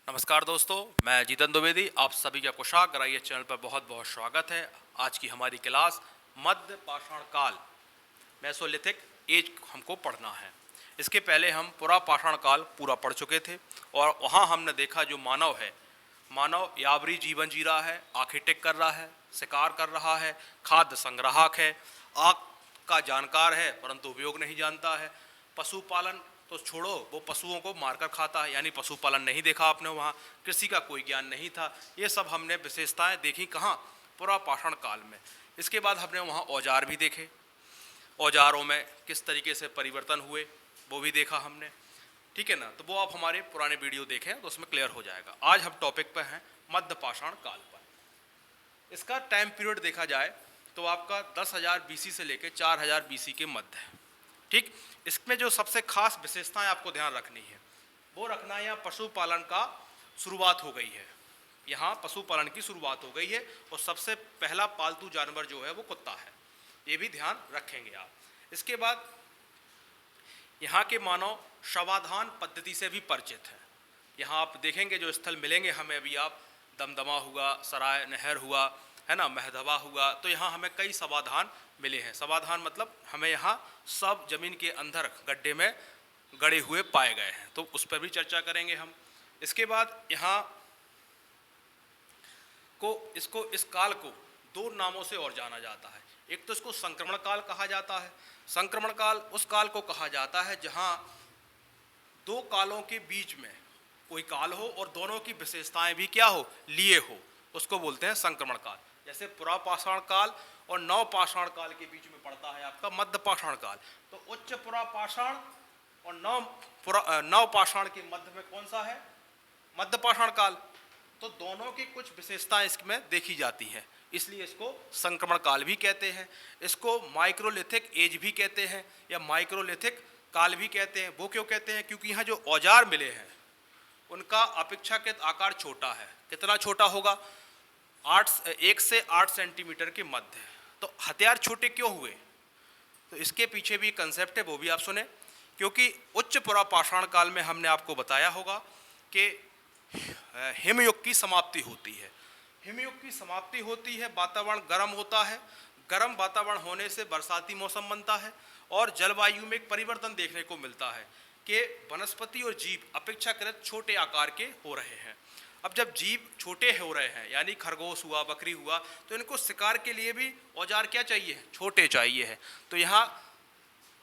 नमस्कार दोस्तों, मैं जीतन द्विवेदी आप सभी का पोशाक गराइए चैनल पर बहुत बहुत स्वागत है। आज की हमारी क्लास मध्य पाषाण काल मेसोलिथिक एज हमको पढ़ना है। इसके पहले हम पुरा पाषाण काल पूरा पढ़ चुके थे और वहाँ हमने देखा जो मानव है, मानव यावरी जीवन जी रहा है, आँखें टेक कर रहा है, शिकार कर रहा है, खाद्य संग्राहक है, आँख का जानकार है परंतु उपयोग नहीं जानता है। पशुपालन तो छोड़ो, वो पशुओं को मारकर खाता है, यानी पशुपालन नहीं देखा आपने वहाँ। कृषि का कोई ज्ञान नहीं था। ये सब हमने विशेषताएं देखी कहाँ, पुरा पाषाण काल में। इसके बाद हमने वहाँ औजार भी देखे, औजारों में किस तरीके से परिवर्तन हुए वो भी देखा हमने, ठीक है ना। तो वो आप हमारे पुराने वीडियो देखें तो उसमें क्लियर हो जाएगा। आज हम टॉपिक पर हैं मध्य पाषाण काल पर। इसका टाइम पीरियड देखा जाए तो आपका 10,000 BC से लेकर 4,000 BC के मध्य है, ठीक। इसमें जो सबसे खास विशेषताएं आपको ध्यान रखनी है वो रखना है, यहाँ पशुपालन का शुरुआत हो गई है। यहाँ पशुपालन की शुरुआत हो गई है और सबसे पहला पालतू जानवर जो है वो कुत्ता है, ये भी ध्यान रखेंगे आप। इसके बाद यहाँ के मानव शवाधान पद्धति से भी परिचित है। यहाँ आप देखेंगे जो स्थल मिलेंगे हमें अभी, आप दमदमा हुआ, सराय नहर हुआ, है ना, महदवा हुआ, तो यहाँ हमें कई समाधान मिले हैं। समाधान मतलब हमें यहाँ सब जमीन के अंदर गड्ढे में गड़े हुए पाए गए हैं, तो उस पर भी चर्चा करेंगे हम। इसके बाद यहाँ को इस काल को दो नामों से और जाना जाता है। एक तो इसको संक्रमण काल कहा जाता है। संक्रमण काल उस काल को कहा जाता है जहाँ दो कालों के बीच में कोई काल हो और दोनों की विशेषताएं भी क्या हो, लिए हो, उसको बोलते हैं संक्रमण काल। जैसे पुरा पाषाण काल और नव पाषाण काल के बीच में पड़ता है आपका मध्य पाषाण काल। तो उच्च पुरा पाषाण और नव पाषाण के मध्य में कौन सा है, मध्य पाषाण काल। तो दोनों की कुछ विशेषताएं इसमें देखी जाती हैं, इसलिए इसको संक्रमण काल भी कहते हैं। इसको माइक्रोलिथिक एज भी कहते हैं या माइक्रोलिथिक काल भी कहते हैं। वो क्यों कहते हैं, क्योंकि यहाँ जो औजार मिले हैं उनका अपेक्षाकृत आकार छोटा है। कितना छोटा होगा, 1 से 8 सेंटीमीटर के मध्य। तो हथियार छोटे क्यों हुए, तो इसके पीछे भी कंसेप्ट है, वो भी आप सुने। क्योंकि उच्च पुरा पाषाण काल में हमने आपको बताया होगा कि हिमयुग की समाप्ति होती है। हिमयुग की समाप्ति होती है, वातावरण गर्म होता है, गर्म वातावरण होने से बरसाती मौसम बनता है और जलवायु में एक परिवर्तन देखने को मिलता है कि वनस्पति और जीव अपेक्षाकृत छोटे आकार के हो रहे हैं। अब जब जीव छोटे हो रहे हैं, यानी खरगोश हुआ, बकरी हुआ, तो इनको शिकार के लिए भी औजार क्या चाहिए, छोटे चाहिए है। तो यहाँ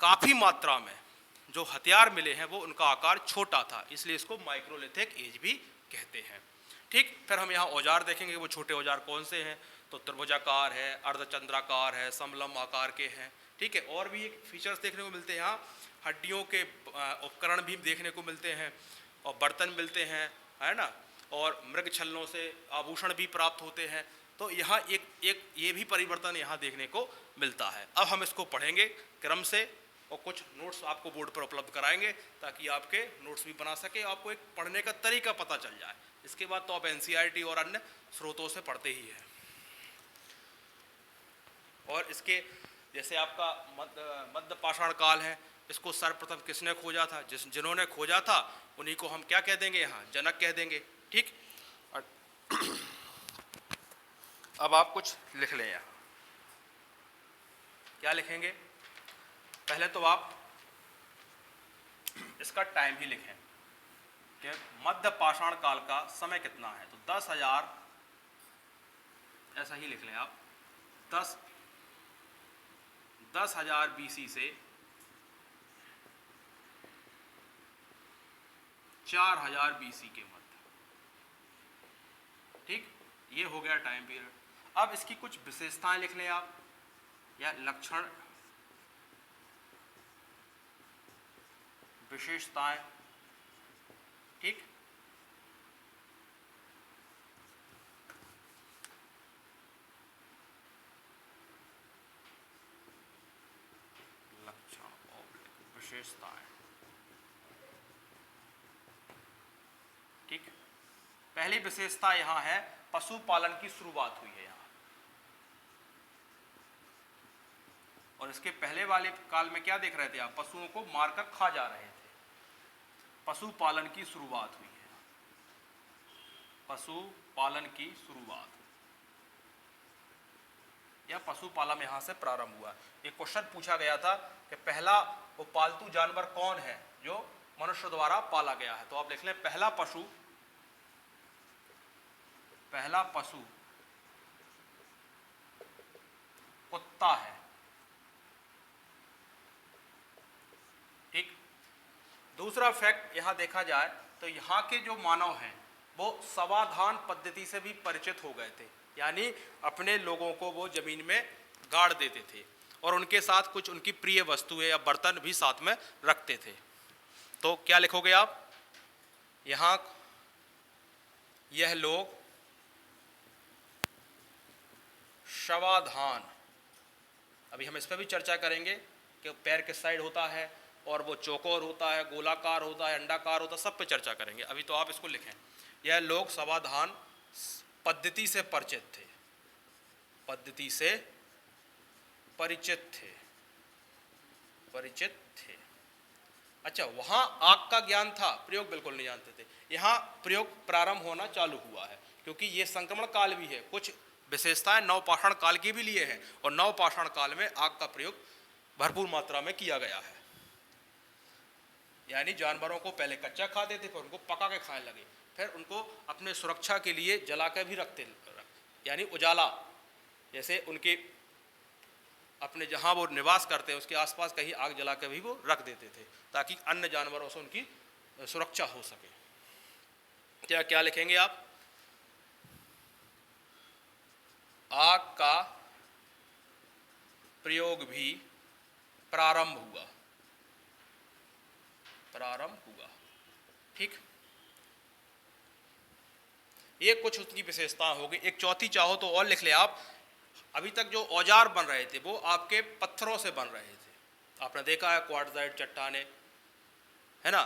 काफ़ी मात्रा में जो हथियार मिले हैं वो उनका आकार छोटा था, इसलिए इसको माइक्रोलिथिक एज भी कहते हैं, ठीक। फिर हम यहाँ औजार देखेंगे वो छोटे औजार कौन से हैं। तो त्रिभुजाकार है, अर्धचंद्राकार है, समलंब आकार के हैं, ठीक है। और भी एक फीचर्स देखने को मिलते हैं यहाँ, हड्डियों के उपकरण भी देखने को मिलते हैं और बर्तन मिलते हैं, है ना, और मृग छल्लों से आभूषण भी प्राप्त होते हैं। तो यहाँ एक ये भी परिवर्तन यहाँ देखने को मिलता है। अब हम इसको पढ़ेंगे क्रम से और कुछ नोट्स आपको बोर्ड पर उपलब्ध कराएंगे ताकि आपके नोट्स भी बना सके, आपको एक पढ़ने का तरीका पता चल जाए। इसके बाद तो आप NCERT और अन्य स्रोतों से पढ़ते ही हैं। और इसके जैसे आपका मध्य पाषाण काल है, इसको सर्वप्रथम किसने खोजा था, जिन्होंने खोजा था उन्हीं को हम क्या कह देंगे, यहाँ जनक कह देंगे, ठीक। अब आप कुछ लिख लें यहाँ, क्या लिखेंगे, पहले तो आप इसका टाइम ही लिखें कि मध्य पाषाण काल का समय कितना है। तो 10,000 ऐसा ही लिख लें आप, 10,000 BC से 4,000 BC के मध्य, ठीक। ये हो गया टाइम पीरियड। अब इसकी कुछ विशेषताएं लिख लें आप या लक्षण, विशेषताएं, ठीक। लक्षण विशेषताएं, ठीक। पहली विशेषता यहाँ है पशुपालन की शुरुआत हुई है यहाँ, और इसके पहले वाले काल में क्या देख रहे थे आप, पशुओं को मारकर खा जा रहे थे। पशुपालन की शुरुआत हुई है। पशुपालन की शुरुआत या पशुपालन यहाँ से प्रारंभ हुआ। एक क्वेश्चन पूछा गया था कि पहला वो पालतू जानवर कौन है जो मनुष्य द्वारा पाला गया है, तो आप लिख लें पहला पशु कुत्ता है। ठीक। दूसरा फैक्ट यहां देखा जाए तो यहाँ के जो मानव हैं वो समाधान पद्धति से भी परिचित हो गए थे, यानी अपने लोगों को वो जमीन में गाड़ देते थे और उनके साथ कुछ उनकी प्रिय वस्तुएं या बर्तन भी साथ में रखते थे। तो क्या लिखोगे आप यहाँ, यह लोग शवाधान, अभी हम इस पर भी चर्चा करेंगे कि पैर किस साइड होता है और वो चौकोर होता है, गोलाकार होता है, अंडाकार होता है, सब पे चर्चा करेंगे। अभी तो आप इसको लिखें, यह लोग समाधान पद्धति से परिचित थे, पद्धति से परिचित थे। अच्छा, वहां आग का ज्ञान था, प्रयोग बिल्कुल नहीं जानते थे। यहाँ प्रयोग प्रारंभ होना चालू हुआ है क्योंकि ये संक्रमण काल भी है, कुछ विशेषताएं नवपाषाण काल के भी लिए हैं और नवपाषाण काल में आग का प्रयोग भरपूर मात्रा में किया गया है। यानी जानवरों को पहले कच्चा खाते थे, फिर उनको पका के खाने लगे, फिर उनको अपने सुरक्षा के लिए जला के भी रखते, यानी उजाला, जैसे उनके अपने जहाँ वो निवास करते हैं उसके आसपास कहीं आग जला के भी वो रख देते थे ताकि अन्य जानवरों से उनकी सुरक्षा हो सके। क्या लिखेंगे आप, आग का प्रयोग भी प्रारंभ हुआ। ठीक, ये कुछ उसकी विशेषता होगी। एक चौथी चाहो तो और लिख ले आप, अभी तक जो औजार बन रहे थे वो आपके पत्थरों से बन रहे थे। आपने देखा है क्वार्टजाइट चट्टाने, है ना,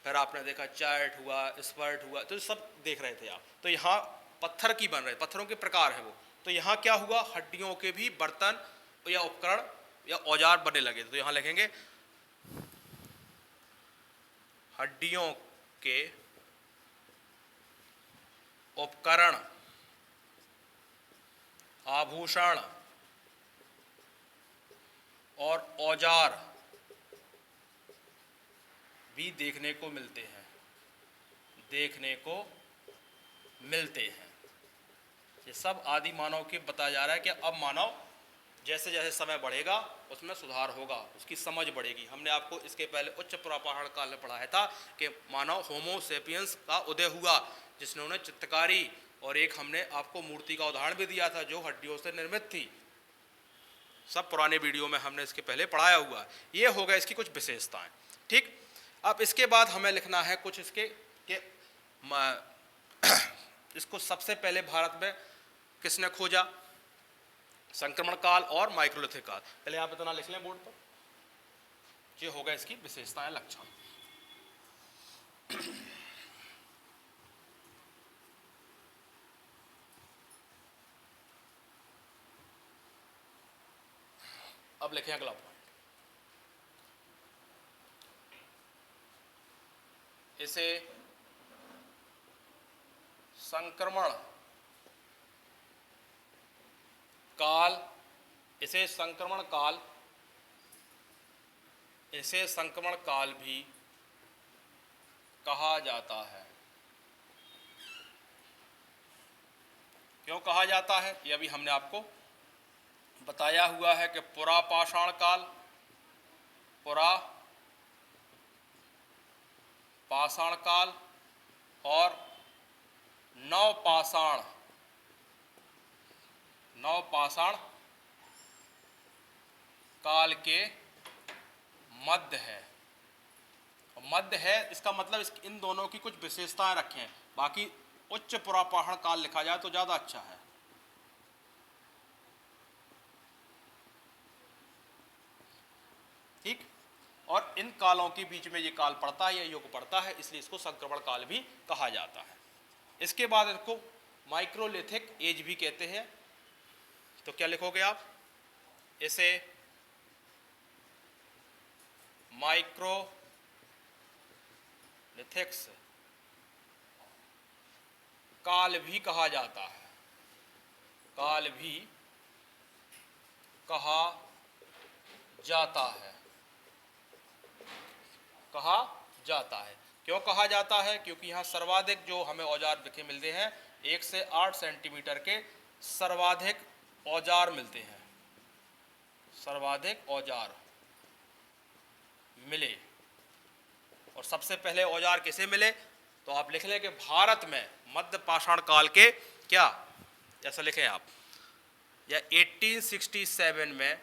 फिर आपने देखा चार्ट हुआ, स्पर्ट हुआ, तो सब देख रहे थे आप। तो यहाँ पत्थर की बन रहे, पत्थरों के प्रकार है वो। तो यहाँ क्या हुआ, हड्डियों के भी बर्तन या उपकरण या औजार बनने लगे। तो यहाँ लिखेंगे हड्डियों के उपकरण, आभूषण और औजार भी देखने को मिलते हैं। ये सब आदि मानव के बताया जा रहा है कि अब मानव जैसे जैसे समय बढ़ेगा उसमें सुधार होगा, उसकी समझ बढ़ेगी। हमने आपको इसके पहले उच्च पुरापाषाण काल में पढ़ाया था कि मानव होमो सेपियंस का उदय हुआ जिसने चित्रकारी, और एक हमने आपको मूर्ति का उदाहरण भी दिया था जो हड्डियों से निर्मित थी। सब पुराने वीडियो में हमने इसके पहले पढ़ाया हुआ है। ये हो गया इसकी कुछ विशेषताएं। ठीक, अब इसके बाद हमें लिखना है कुछ इसके कि इसको सबसे पहले भारत में किसने खोजा, संक्रमण काल और माइक्रोलिथिक काल। पहले आप इतना लिख लें बोर्ड पर, ये होगा इसकी विशेषताएं, लक्षण। अब लिखें अगला पॉइंट, इसे संक्रमण काल, इसे संक्रमण काल भी कहा जाता है। क्यों कहा जाता है, ये अभी हमने आपको बताया हुआ है कि पुरापाषाण काल, पुरापाषाण काल और नवपाषाण काल के मध्य है। मध्य है इसका मतलब इन दोनों की कुछ विशेषताएं रखें, बाकी उच्च पुरापाषाण काल लिखा जाए तो ज्यादा अच्छा है। ठीक, और इन कालों के बीच में ये काल पड़ता है या युग पड़ता है, इसलिए इसको संक्रमण काल भी कहा जाता है। इसके बाद इसको माइक्रोलिथिक एज भी कहते हैं। तो क्या लिखोगे आप, इसे माइक्रोलिथिक्स काल भी कहा जाता है, काल भी कहा जाता है, कहा जाता है। क्यों कहा जाता है? क्योंकि यहाँ सर्वाधिक जो हमें औजार दिखे मिलते हैं 1 से 8 सेंटीमीटर के सर्वाधिक औजार मिलते हैं, सर्वाधिक औजार मिले। और सबसे पहले औजार किसे मिले? तो आप लिख लें कि भारत में मध्य पाषाण काल के क्या, ऐसा लिखें आप, या 1867 में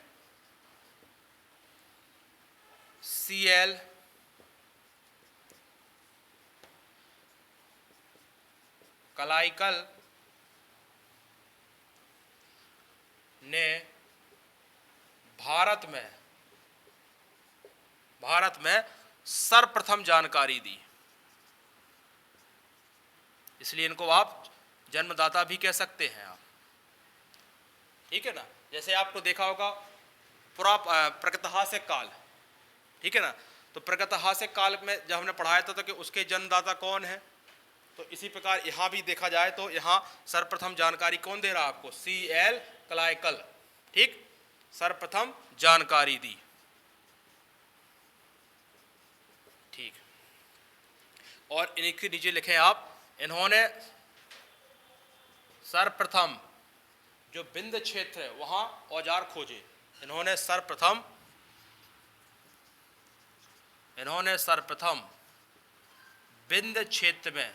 CL कलाइकल ने भारत में सर्वप्रथम जानकारी दी। इसलिए इनको आप जन्मदाता भी कह सकते हैं आप, ठीक है ना। जैसे आपको देखा होगा प्रागैतिहासिक काल, ठीक है ना, तो प्रागैतिहासिक काल में जब हमने पढ़ाया था तो कि उसके जन्मदाता कौन है, तो इसी प्रकार यहाँ भी देखा जाए तो यहाँ सर्वप्रथम जानकारी कौन दे रहा है आपको? CL कलाइकल, ठीक, सर्वप्रथम जानकारी दी, ठीक। और इनके नीचे लिखें आप, इन्होंने सर्वप्रथम जो बिंद क्षेत्र है वहां औजार खोजे। इन्होंने सर्वप्रथम बिंद क्षेत्र में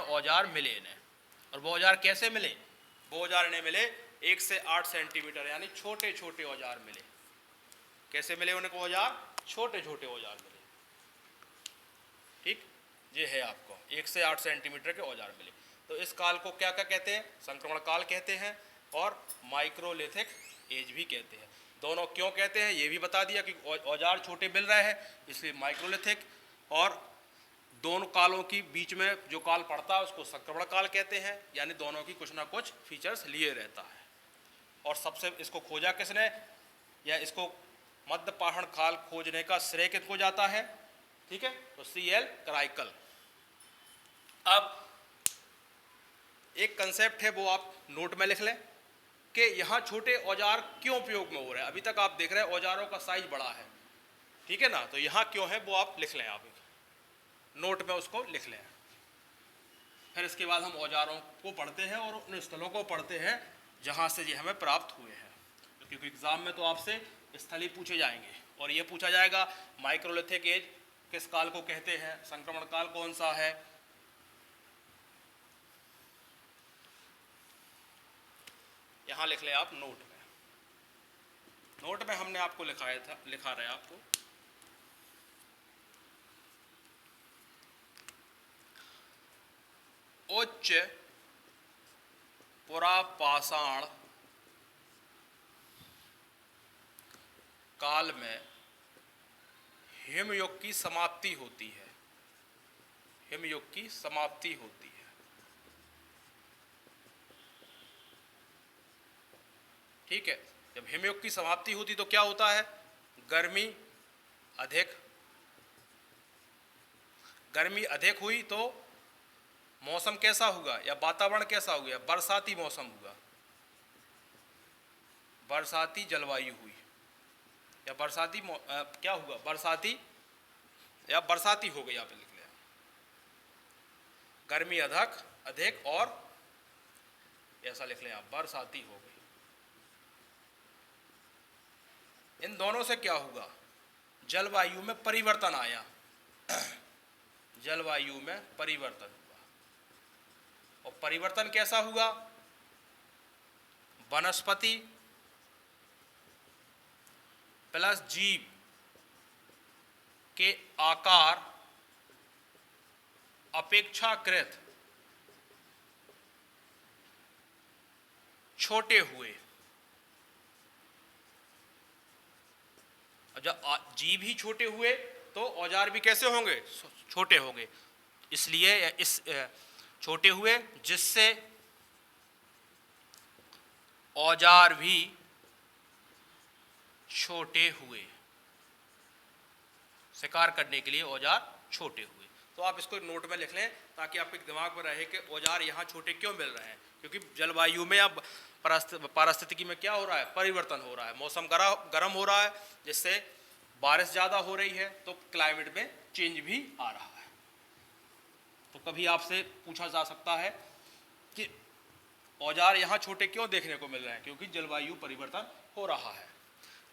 औजार मिले इन्हें। और वो औजार कैसे मिले? वो औजार इन्हें मिले 1 से 8 सेंटीमीटर, यानी छोटे छोटे औजार मिले। कैसे मिले उनको औजार? छोटे छोटे औजार मिले, ठीक। ये है आपको 1 से 8 सेंटीमीटर के औजार मिले। तो इस काल को क्या क्या कहते हैं? संक्रमण काल कहते हैं और माइक्रोलिथिक एज भी कहते हैं। दोनों क्यों कहते हैं ये भी बता दिया कि औजार छोटे मिल रहे हैं इसलिए माइक्रोलिथिक, और दोनों कालों की बीच में जो काल पड़ता है उसको संक्रमण काल कहते हैं, यानी दोनों की कुछ ना कुछ फीचर्स लिए रहता है। और सबसे इसको खोजा किसने, या इसको मध्य पाषाण काल खोजने का श्रेय किसको जाता है? ठीक है, तो CL कलाइकल। अब एक कंसेप्ट है वो आप नोट में लिख लें कि यहाँ छोटे औजार क्यों उपयोग में हो रहे हैं। अभी तक आप देख रहे हैं औजारों का साइज बड़ा है, ठीक है ना, तो यहाँ क्यों है वो आप लिख लें, आप नोट में उसको लिख लें। फिर इसके बाद हम औजारों को पढ़ते हैं और उन स्थलों को पढ़ते हैं जहाँ से ये हमें प्राप्त हुए हैं, क्योंकि एग्जाम में तो आपसे स्थल ही पूछे जाएंगे। और ये पूछा जाएगा माइक्रोलिथिक एज किस काल को कहते हैं, संक्रमण काल कौन सा है। यहाँ लिख लें आप नोट में। नोट में हमने आपको लिखा रहा है आपको उच्च पुरापाषाण काल में हिमयुग की समाप्ति होती है, हिमयुग की समाप्ति होती है, ठीक है। जब हिमयुग की समाप्ति होती तो क्या होता है? गर्मी अधिक हुई तो मौसम कैसा हुआ या वातावरण कैसा हो गया? बरसाती मौसम हुआ, बरसाती जलवायु हुई, या बरसाती क्या हुआ? बरसाती या बरसाती हो गई, आप लिख लिया। गर्मी अधिक और ऐसा लिख लें आप, बरसाती हो गई। इन दोनों से क्या हुआ? जलवायु में परिवर्तन आया, जलवायु में परिवर्तन हुआ। और परिवर्तन कैसा हुआ? वनस्पति प्लस जीव के आकार अपेक्षाकृत छोटे हुए। जब जीव ही छोटे हुए तो औजार भी कैसे होंगे? छोटे होंगे। इसलिए इस छोटे हुए जिससे औजार भी छोटे हुए, शिकार करने के लिए औजार छोटे हुए। तो आप इसको नोट में लिख लें ताकि आपके दिमाग में रहे कि औजार यहाँ छोटे क्यों मिल रहे हैं, क्योंकि जलवायु में अब पारिस्थितिकी में क्या हो रहा है, परिवर्तन हो रहा है, मौसम गर्म हो रहा है, जिससे बारिश ज़्यादा हो रही है, तो क्लाइमेट में चेंज भी आ रहा है। तो कभी आपसे पूछा जा सकता है कि औजार यहाँ छोटे क्यों देखने को मिल रहे हैं, क्योंकि जलवायु परिवर्तन हो रहा है।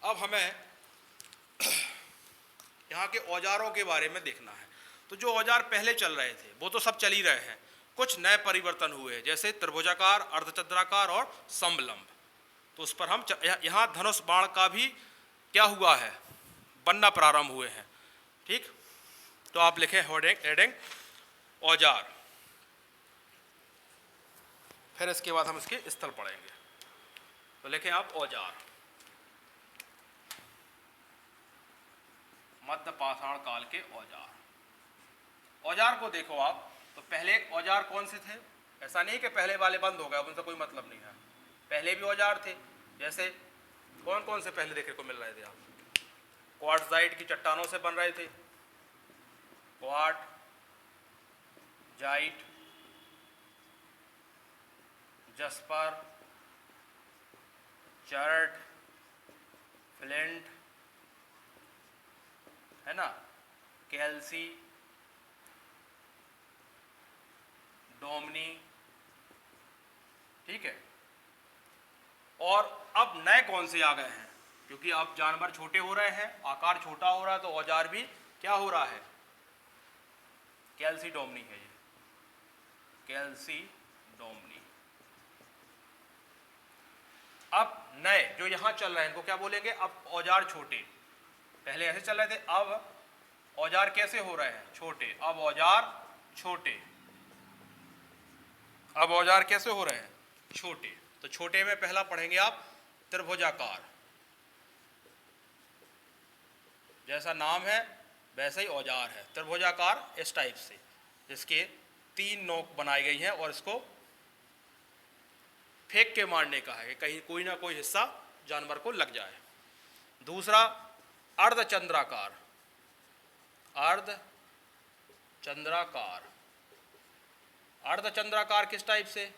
अब हमें यहाँ के औजारों के बारे में देखना है। तो जो औजार पहले चल रहे थे वो तो सब चल ही रहे हैं, कुछ नए परिवर्तन हुए हैं, जैसे त्रिभुजाकार, अर्धचंद्राकार और समलंब। तो उस पर हम यहाँ धनुष बाण का भी क्या हुआ है, बनना प्रारंभ हुए हैं। ठीक, तो आप लिखें हेडिंग औजार, फिर इसके बाद हम इसके स्थल पढ़ेंगे। तो लिखें आप औजार, मध्य पाषाण काल के औजार। औजार को देखो आप, तो पहले औजार कौन से थे? ऐसा नहीं कि पहले वाले बंद हो गए, उनसे कोई मतलब नहीं है, पहले भी औजार थे। जैसे कौन कौन से पहले देखने को मिल रहे थे आप? क्वार्ट्जाइट की चट्टानों से बन रहे थे, क्वार्ट्जाइट, जस्पर, चर्ट, फ्लिंट, है ना, कैल्सी, डोमनी। ठीक है, और अब नए कौन से आ गए हैं? क्योंकि अब जानवर छोटे हो रहे हैं, आकार छोटा हो रहा है, तो औजार भी क्या हो रहा है, कैल्सी डोमनी है ये, कैल्सी डोमनी। अब नए जो यहां चल रहे हैं इनको क्या बोलेंगे? अब औजार छोटे, पहले ऐसे चल रहे थे, अब औजार कैसे हो रहे हैं? छोटे। अब औजार छोटे, अब औजार कैसे हो रहे हैं? छोटे। तो छोटे में पहला पढ़ेंगे आप त्रिभुजाकार, जैसा नाम है वैसे ही औजार है, त्रिभुजाकार इस टाइप से, जिसके 3 नोक बनाई गई हैं और इसको फेंक के मारने का है, कहीं कोई ना कोई हिस्सा जानवर को लग जाए। दूसरा अर्धचंद्राकार, अर्धचंद्राकार, अर्धचंद्राकार किस टाइप से?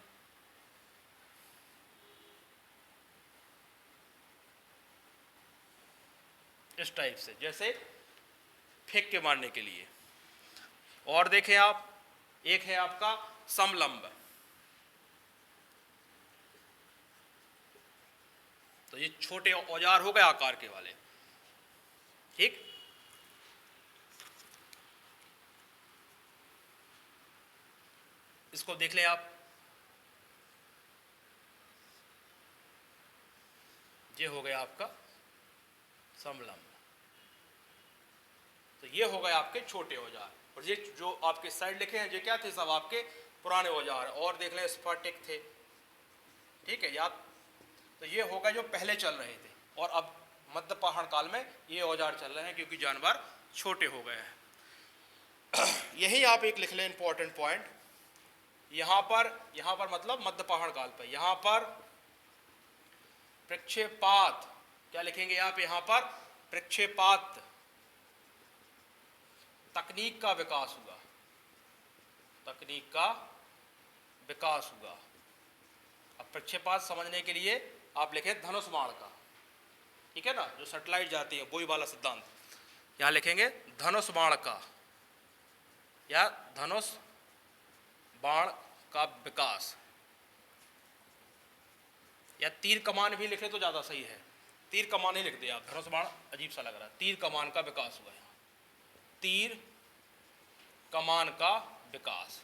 इस टाइप से, जैसे फेंक के मारने के लिए। और देखें आप, एक है आपका समलंब, तो ये छोटे औजार हो गए आकार के वाले। ठीक, इसको देख लें आप, ये हो गया आपका समलंब। तो ये हो गए आपके छोटे औजार, और ये जो आपके साइड लिखे हैं ये क्या थे? सब आपके पुराने औजार। और देख लें स्फटिक थे। ठीक है, याद। तो ये होगा जो पहले चल रहे थे, और अब मध्य पाषाण काल में ये औजार चल रहे हैं, क्योंकि जानवर छोटे हो गए हैं। यही आप एक लिख लें इंपॉर्टेंट पॉइंट, यहाँ पर मतलब मध्य पाषाण काल पर, यहाँ पर प्रक्षेपात, क्या लिखेंगे आप? यहाँ पर प्रक्षेपात तकनीक का विकास हुआ, तकनीक का विकास हुआ। अब प्रक्षेपात समझने के लिए आप लिखें धनुष बाण का, ठीक है ना, जो सैटेलाइट जाती है, वही वाला सिद्धांत। यहाँ लिखेंगे धनुष बाण का, या धनुष बाण का विकास, या तीर कमान भी लिखे तो ज़्यादा सही है। तीर कमान ही लिख दिया आप, धनुष बाण अजीब सा लग रहा है। तीर कमान का विकास हुआ है, तीर कमान का विकास।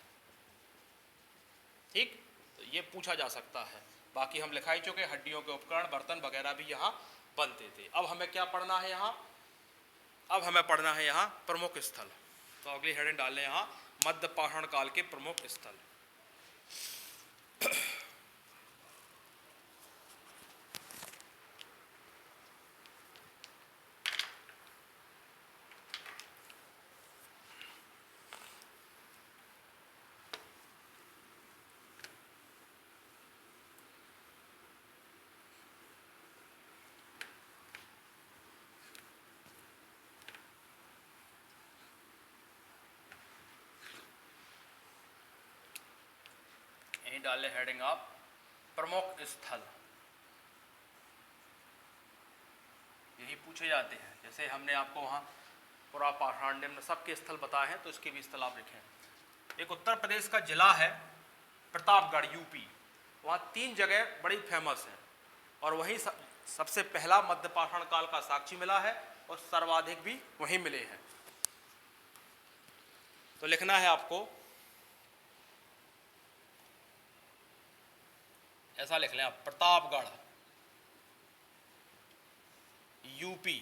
ठीक, तो ये पूछा जा सकता है। बाकी हम लिखा ही चुके, हड्डियों के उपकरण, बर्तन वगैरह भी यहाँ बनते थे। अब हमें क्या पढ़ना है यहाँ? अब हमें पढ़ना है यहाँ प्रमुख स्थल। तो अगली हेडिंग डाल लें यहाँ मध्य पाषाण काल के प्रमुख स्थल। डाल ले हेडिंग आप प्रमुख स्थल, यही पूछे जाते हैं। जैसे हमने आपको वहाँ पुरा पाषाण निम्न सबके स्थल बताए हैं, तो इसके भी स्थल आप लिखें। एक उत्तर प्रदेश का जिला है प्रतापगढ़, यूपी, वहाँ 3 जगह बड़ी फेमस हैं और वहीं सबसे पहला मध्य पाषाण काल का साक्ष्य मिला है और सर्वाधिक भी वहीं मिले हैं। तो लिखना है आपको, ऐसा लिख लें आप, प्रतापगढ़ यूपी,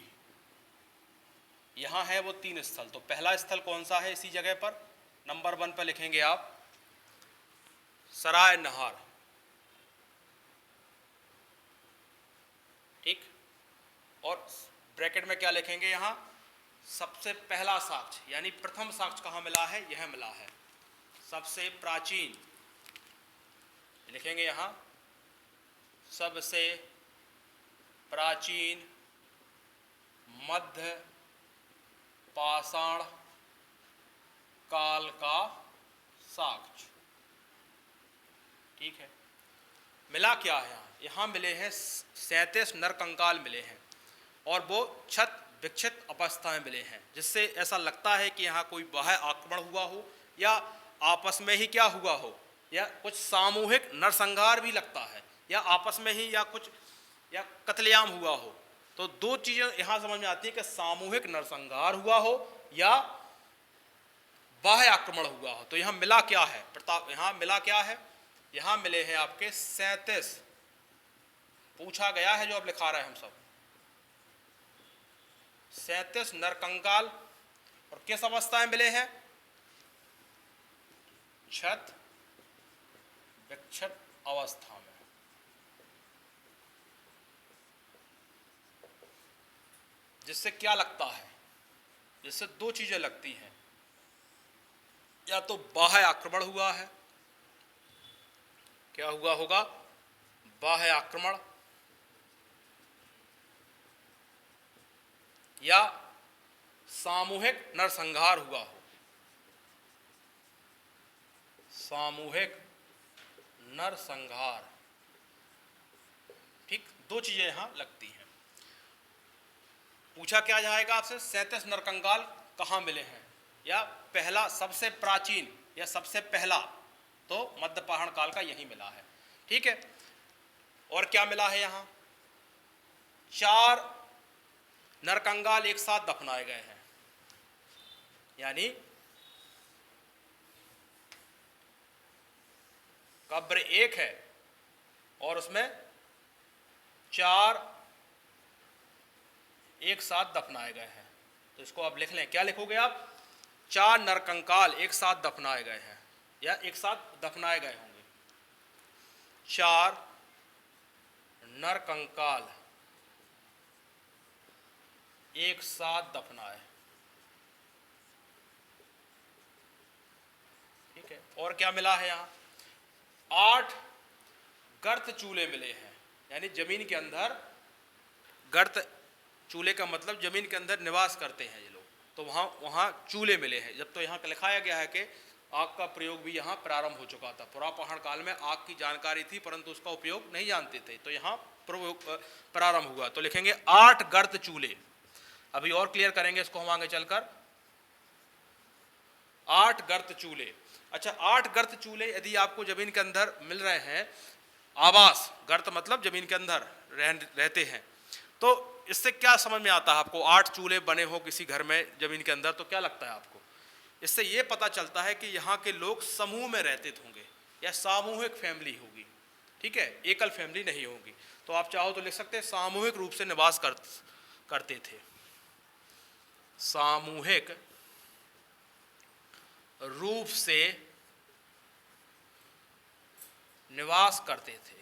यहां है वो 3 स्थल। तो पहला स्थल कौन सा है इसी जगह पर? नंबर 1 पर लिखेंगे आप सराय नहार, ठीक। और ब्रैकेट में क्या लिखेंगे यहां? सबसे पहला साक्ष्य, यानी प्रथम साक्ष्य कहां मिला है? यह मिला है। सबसे प्राचीन लिखेंगे यहां, सबसे प्राचीन मध्य पाषाण काल का साक्ष्य, ठीक है। मिला क्या है यहाँ मिले हैं 37 नरकंकाल मिले हैं और वो छत विक्षित अवस्था में मिले हैं, जिससे ऐसा लगता है कि यहाँ कोई बाह्य आक्रमण हुआ हो या आपस में ही क्या हुआ हो, या कुछ सामूहिक नरसंहार भी लगता है, या आपस में ही या कुछ या कत्लेआम हुआ हो। तो 2 चीजें यहाँ समझ में आती है कि सामूहिक नरसंहार हुआ हो या बाह्य आक्रमण हुआ हो। तो यहाँ मिला क्या है? यहाँ मिला क्या है? यहाँ मिले हैं आपके 37, पूछा गया है जो अब लिखा रहे हैं हम सब, 37 नरकंकाल, और किस अवस्था में मिले हैं? छत विक्षत अवस्था में। जिससे क्या लगता है? जिससे 2 चीजें लगती हैं, या तो बाह्य आक्रमण हुआ है, क्या हुआ होगा? बाह्य आक्रमण, या सामूहिक नरसंहार हुआ हो। सामूहिक नरसंहार, ठीक। 2 चीजें यहां लगती हैं। पूछा क्या जाएगा आपसे? 37 नरकंकाल कहां मिले हैं, या पहला सबसे प्राचीन या सबसे पहला, तो मध्य पाषाण काल का यही मिला है, ठीक है। और क्या मिला है यहां? 4 नरकंकाल एक साथ दफनाए गए हैं, यानी कब्र एक है और उसमें 4 एक साथ दफनाए गए हैं। तो इसको आप लिख लें, क्या लिखोगे आप? 4 नरकंकाल एक साथ दफनाए गए हैं, या एक साथ दफनाए गए होंगे। 4 नरकंकाल एक साथ दफनाए, ठीक है। और क्या मिला है यहाँ? 8 गर्त चूल्हे मिले हैं, यानी जमीन के अंदर गर्त, चूल्हे का मतलब जमीन के अंदर निवास करते हैं ये लोग, तो वहाँ चूल्हे मिले हैं। जब तो यहाँ लिखाया गया है कि आग का प्रयोग भी यहाँ प्रारंभ हो चुका था। पुरा पाषाण काल में आग की जानकारी थी परंतु उसका उपयोग नहीं जानते थे, तो यहाँ प्रारंभ हुआ। तो लिखेंगे 8 गर्त चूल्हे। अभी और क्लियर करेंगे इसको हम आगे चलकर। 8 गर्त चूल्हे। अच्छा, 8 गर्त चूल्हे यदि आपको जमीन के अंदर मिल रहे हैं, आवास, गर्त मतलब जमीन के अंदर रहते हैं, तो इससे क्या समझ में आता है आपको? 8 चूल्हे बने हो किसी घर में जमीन के अंदर, तो क्या लगता है आपको? इससे ये पता चलता है कि यहाँ के लोग समूह में रहते होंगे या सामूहिक फैमिली होगी, ठीक है, एकल फैमिली नहीं होगी। तो आप चाहो तो लिख सकते हैं सामूहिक रूप से निवास करते थे, सामूहिक रूप से निवास करते थे।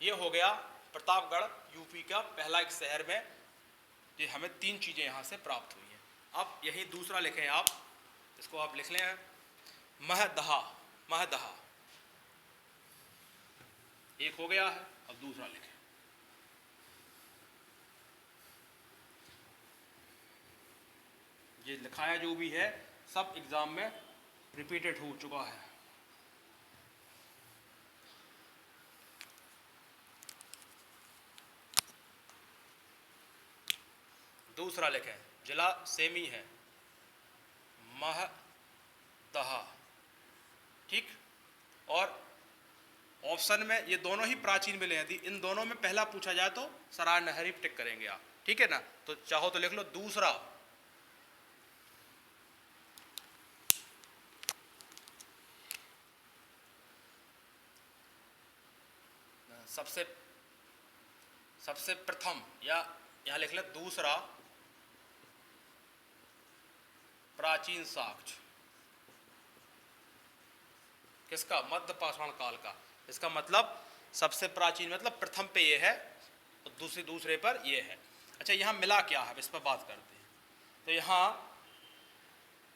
ये हो गया प्रतापगढ़ यूपी का पहला एक शहर में, ये हमें 3 चीजें यहां से प्राप्त हुई हैं। अब यही दूसरा लिखें आप, इसको आप लिख लें महदहा। महदहा एक हो गया है, अब दूसरा लिखें। ये लिखाया जो भी है सब एग्जाम में रिपीटेड हो चुका है। दूसरा लिखें, जिला सेमी है, महदहा, ठीक। और ऑप्शन में ये दोनों ही प्राचीन मिले हैं, इन दोनों में पहला पूछा जाए तो सराय नहरी टिक करेंगे आप, ठीक है ना। तो चाहो तो लिख लो दूसरा, सबसे प्रथम, या यहां लिख ले दूसरा प्राचीन साक्ष्य किसका, मध्य पाषाण काल का। इसका मतलब सबसे प्राचीन मतलब प्रथम पे ये है और दूसरे पर ये है। अच्छा यहाँ मिला क्या है, इस पर बात करते हैं। तो यहाँ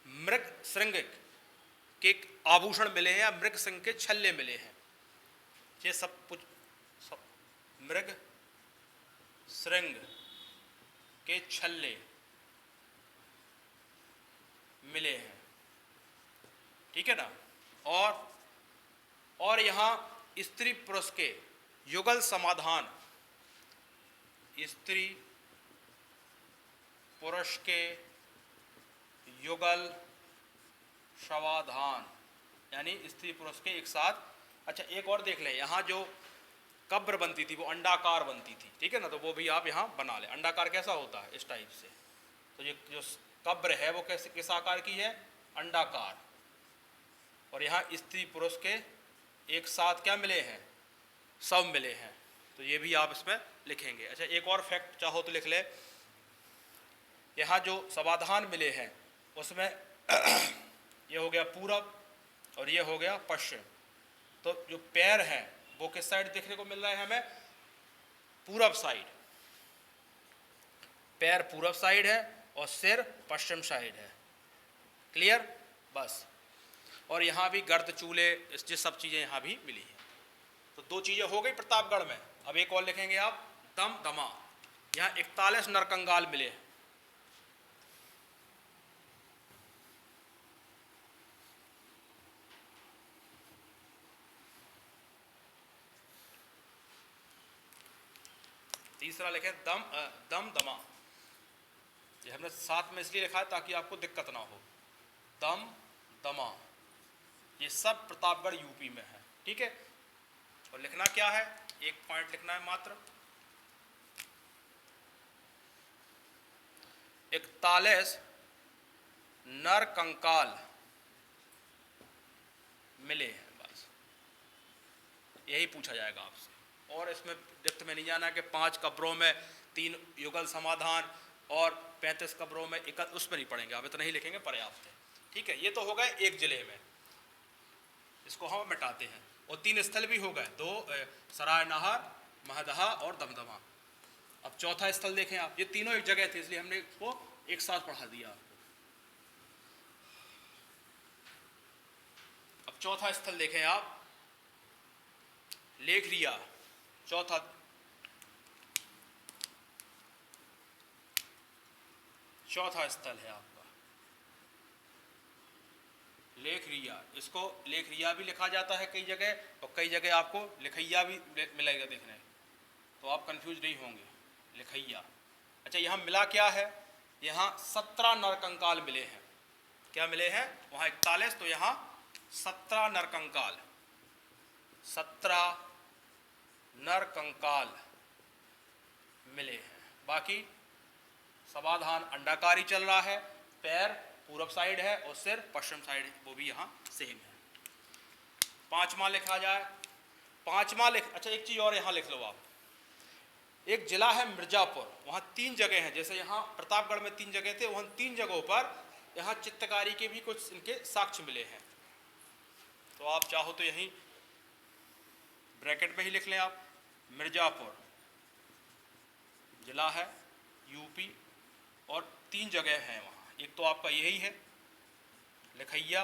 मृग श्रृंग के आभूषण मिले हैं या मृग श्रृंग के छल्ले मिले हैं, ये सब कुछ मृग श्रृंग के छल्ले मिले हैं, ठीक है ना। और यहाँ स्त्री पुरुष के युगल समाधान, स्त्री पुरुष के युगल समाधान यानी स्त्री पुरुष के एक साथ। अच्छा एक और देख लें, यहाँ जो कब्र बनती थी वो अंडाकार बनती थी, ठीक है ना, तो वो भी आप यहाँ बना लें। अंडाकार कैसा होता है, इस टाइप से। तो ये जो कब्र है वो कैसे किस आकार की है, अंडाकार। और यहाँ स्त्री पुरुष के एक साथ क्या मिले हैं, सब मिले हैं, तो ये भी आप इसमें लिखेंगे। अच्छा एक और फैक्ट चाहो तो लिख ले, यहाँ जो समाधान मिले हैं उसमें ये हो गया पूरब और ये हो गया पश्चिम। तो जो पैर हैं वो किस साइड देखने को मिल रहा है हमें, पूरब साइड। पैर पूरब साइड है और सिर पश्चिम साइड है। क्लियर, बस। और यहाँ भी गर्द चूल्हे ये सब चीज़ें यहाँ भी मिली हैं। तो दो चीज़ें हो गई प्रतापगढ़ में। अब एक और लिखेंगे आप, दम दमा। यहाँ 41 नरकंकाल मिले। तीसरा लिखें दम दमा। ये हमने साथ में इसलिए लिखा है ताकि आपको दिक्कत ना हो। दम दमा ये सब प्रतापगढ़ यूपी में है, ठीक है। और लिखना क्या है, एक पॉइंट लिखना है मात्र। 41 नरकंकाल मिले हैं, बस यही पूछा जाएगा आपसे। और इसमें डिप्थ में नहीं जाना कि 5 कब्रों में 3 युगल समाधान और 35 कब्रों में एक, उस पर नहीं पढ़ेंगे आप, इतना ही लिखेंगे पर्याप्त है, ठीक है। ये तो हो गए एक जिले में, इसको हम मिटाते हैं। और 3 स्थल भी हो गए, 2 सराय नहर, महदहा और दमदमा। अब चौथा स्थल देखें आप, ये तीनों एक जगह थे इसलिए हमने इसको एक साथ पढ़ा दिया आपको। अब चौथा स्थल देखें आप, लेखरिया। चौथा स्थल है आपका लेखरिया। इसको लेखरिया भी लिखा जाता है कई जगह, और कई जगह आपको लिखैया भी मिलेगा देखने, तो आप कंफ्यूज नहीं होंगे। लिखैया। अच्छा यहाँ मिला क्या है, यहाँ 17 नरकंकाल मिले हैं। क्या मिले हैं, वहाँ 41, तो यहाँ 17 नरकंकाल। 17 नरकंकाल मिले हैं। बाकी समाधान अंडाकारी चल रहा है, पैर पूरब साइड है और सिर पश्चिम साइड है, वो भी यहाँ सेम है। पांचवा लिखा जाए, अच्छा एक चीज़ और यहाँ लिख लो आप। एक जिला है मिर्जापुर, वहाँ 3 जगह हैं। जैसे यहाँ प्रतापगढ़ में 3 जगह थे, वहाँ 3 जगहों पर यहाँ चित्रकारी के भी कुछ इनके साक्ष्य मिले हैं। तो आप चाहो तो यहीं ब्रैकेट में ही लिख लें आप, मिर्जापुर जिला है यूपी, और 3 जगह हैं वहाँ। एक तो आपका यही है लिखैया,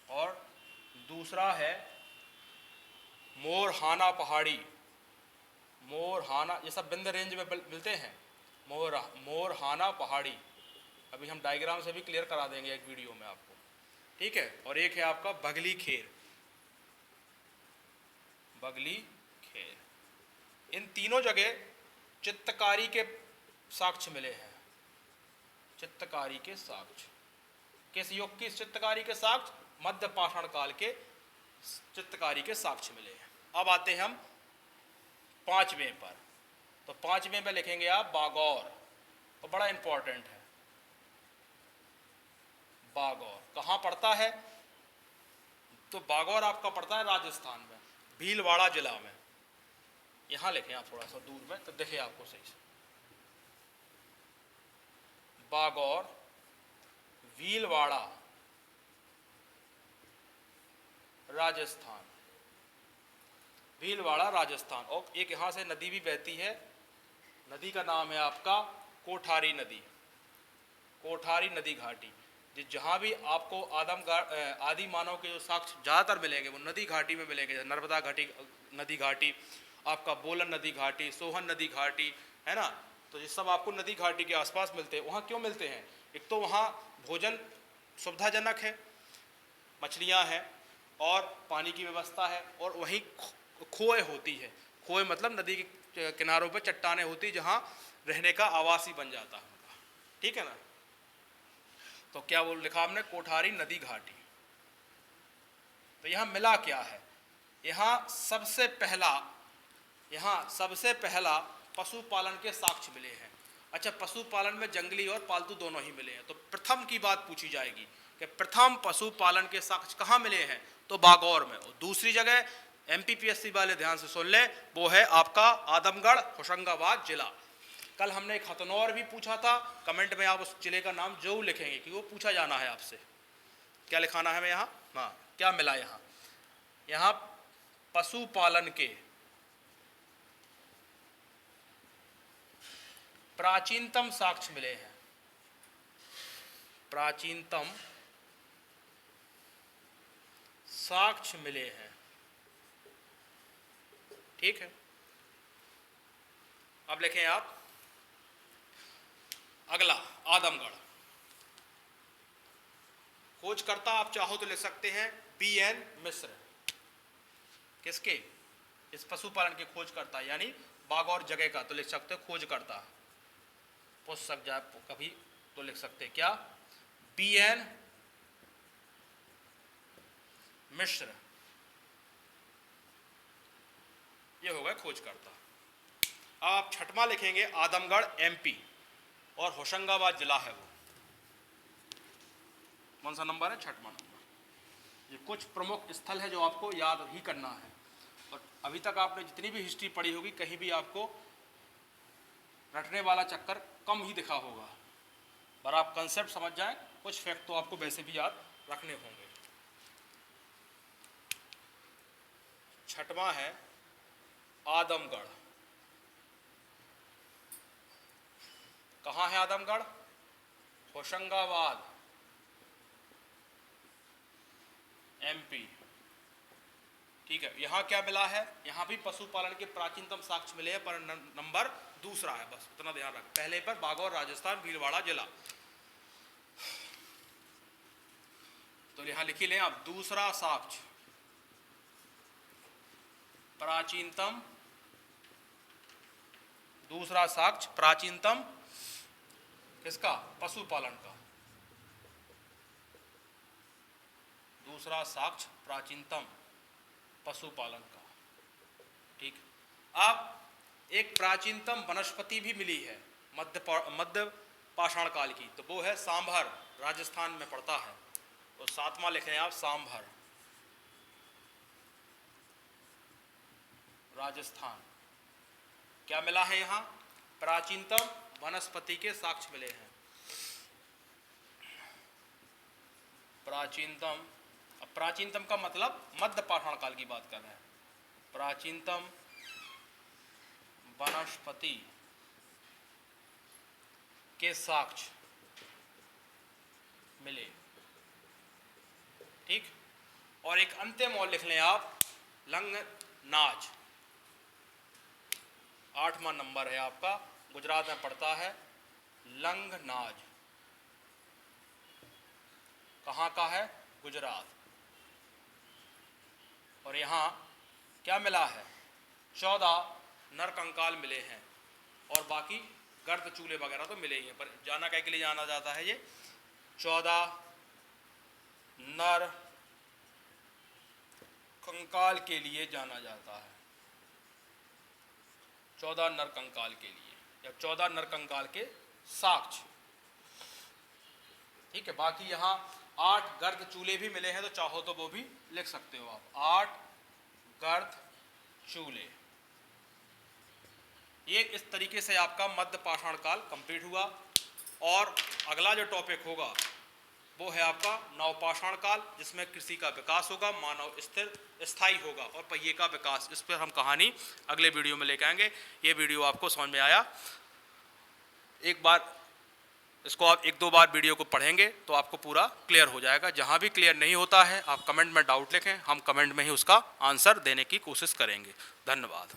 और दूसरा है मोरहाना पहाड़ी। मोरहाना, ये सब बिंद रेंज में मिलते हैं। मोरहाना पहाड़ी, अभी हम डायग्राम से भी क्लियर करा देंगे एक वीडियो में आपको, ठीक है। और एक है आपका बगली खेर, बगली खेर। इन तीनों जगह चित्तकारी के साक्ष्य मिले हैं, चित्तकारी के साक्ष्य। किस युग की चित्तकारी के साक्ष्य? मध्य पाषाण काल के चित्तकारी के साक्ष्य मिले हैं। अब आते हैं हम पांचवें पर। तो पांचवें में लिखेंगे आप बागौर, तो बड़ा इंपॉर्टेंट है। बागौर कहाँ पड़ता है? तो बागौर आपका पड़ता है राजस्थान में, भीलवाड़ा जिला में। यहां लिखें आप थोड़ा सा दूर में, तो दिखे आपको सही से। बागौर, भीलवाड़ा, राजस्थान, भीलवाड़ा राजस्थान। और एक यहां से नदी भी बहती है, नदी का नाम है आपका कोठारी नदी, कोठारी नदी घाटी। जहाँ भी आपको आदि मानव के जो साक्ष्य ज़्यादातर मिलेंगे वो नदी घाटी में मिलेंगे। नर्मदा घाटी, नदी घाटी, आपका बोलन नदी घाटी, सोहन नदी घाटी, है ना। तो ये सब आपको नदी घाटी के आसपास मिलते हैं। वहाँ क्यों मिलते हैं? एक तो वहाँ भोजन सुविधाजनक है, मछलियाँ हैं और पानी की व्यवस्था है, और वहीं खोए होती है। खोए मतलब नदी के किनारों पर चट्टानें होती जहाँ रहने का आवास ही बन जाता है उनका, ठीक है ना। तो क्या वो लिखा हमने? कोठारी नदी घाटी। तो यहाँ मिला क्या है? यहाँ सबसे पहला पशुपालन के साक्ष्य मिले हैं। अच्छा, पशुपालन में जंगली और पालतू दोनों ही मिले हैं। तो प्रथम की बात पूछी जाएगी कि प्रथम पशुपालन के साक्ष्य कहाँ मिले हैं? तो बागौर में। और दूसरी जगह एमपीपीएससी वाले ध्यान से सुन ले, वो है आपका आदमगढ़, होशंगाबाद जिला। कल हमने एक हथनौर भी पूछा था, कमेंट में आप उस जिले का नाम जरूर लिखेंगे कि वो पूछा जाना है आपसे। क्या लिखाना है हमें यहाँ? हाँ, क्या मिला यहाँ? यहाँ पशुपालन के प्राचीनतम साक्ष्य मिले हैं, प्राचीनतम साक्ष्य मिले हैं, ठीक है। अब लिखें आप अगला आदमगढ़। खोजकर्ता आप चाहो तो लिख सकते हैं BN मिश्र। किसके? इस पशुपालन के खोजकर्ता, यानी बागौर जगह का। तो लिख सकते हो खोजकर्ता, पूछ सक जाए कभी तो लिख सकते हैं क्या? BN मिश्र, ये हो गया खोजकर्ता। आप छठवां लिखेंगे आदमगढ़ MP, और होशंगाबाद जिला है वो। कौन सा नंबर है? छठवां नंबर। ये कुछ प्रमुख स्थल है जो आपको याद ही करना है। और अभी तक आपने जितनी भी हिस्ट्री पढ़ी होगी, कहीं भी आपको रटने वाला चक्कर कम ही दिखा होगा, पर आप कंसेप्ट समझ जाएं। कुछ फैक्ट तो आपको वैसे भी याद रखने होंगे। छठवां है आदमगढ़। कहाँ है आदमगढ़? होशंगाबाद MP, ठीक है। यहाँ क्या मिला है? यहाँ भी पशुपालन के प्राचीनतम साक्ष्य मिले हैं, पर नंबर दूसरा है, बस इतना ध्यान रख। पहले पर बागौर राजस्थान, भीलवाड़ा जिला। तो यहाँ लिखी लें आप दूसरा साक्ष्य, प्राचीनतम, दूसरा साक्ष्य प्राचीनतम किसका? पशुपालन का। दूसरा साक्ष्य प्राचीनतम पशुपालन का, ठीक। अब एक प्राचीनतम वनस्पति भी मिली है मध्य पाषाण काल की, तो वो है सांभर, राजस्थान में पड़ता है। तो सातवां लिखें आप सांभर, राजस्थान। क्या मिला है यहाँ? प्राचीनतम वनस्पति के साक्ष्य मिले हैं। प्राचीनतम, अब प्राचीनतम का मतलब मध्य पाषाण काल की बात कर रहे हैं। प्राचीनतम वनस्पति के साक्ष्य मिले, ठीक। और एक अंतिम और लिख लें आप लंगनाज, 8वां नंबर है आपका, गुजरात में पड़ता है लंगनाज। कहाँ का है? गुजरात। और यहाँ क्या मिला है? 14 नर कंकाल मिले हैं और बाकी गर्द चूल्हे वगैरह तो मिले ही हैं। पर जाना क्या के लिए जाना जाता है? ये 14 नर कंकाल के लिए जाना जाता है, 14 नर कंकाल के लिए, या 14 नर कंकाल के साक्ष्य। ठीक है। बाकी यहाँ 8 गर्द चूल्हे भी मिले हैं, तो चाहो तो वो भी लिख सकते हो आप, 8 गर्द चूल्हे। ये इस तरीके से आपका मध्य पाषाण काल कंप्लीट हुआ। और अगला जो टॉपिक होगा वो है आपका नवपाषाण काल, जिसमें कृषि का विकास होगा, मानव स्थिर स्थायी होगा और पहिए का विकास। इस पर हम कहानी अगले वीडियो में लेकर आएंगे। ये वीडियो आपको समझ में आया? एक बार इसको आप 1-2 बार वीडियो को पढ़ेंगे तो आपको पूरा क्लियर हो जाएगा। जहाँ भी क्लियर नहीं होता है आप कमेंट में डाउट लिखें, हम कमेंट में ही उसका आंसर देने की कोशिश करेंगे। धन्यवाद।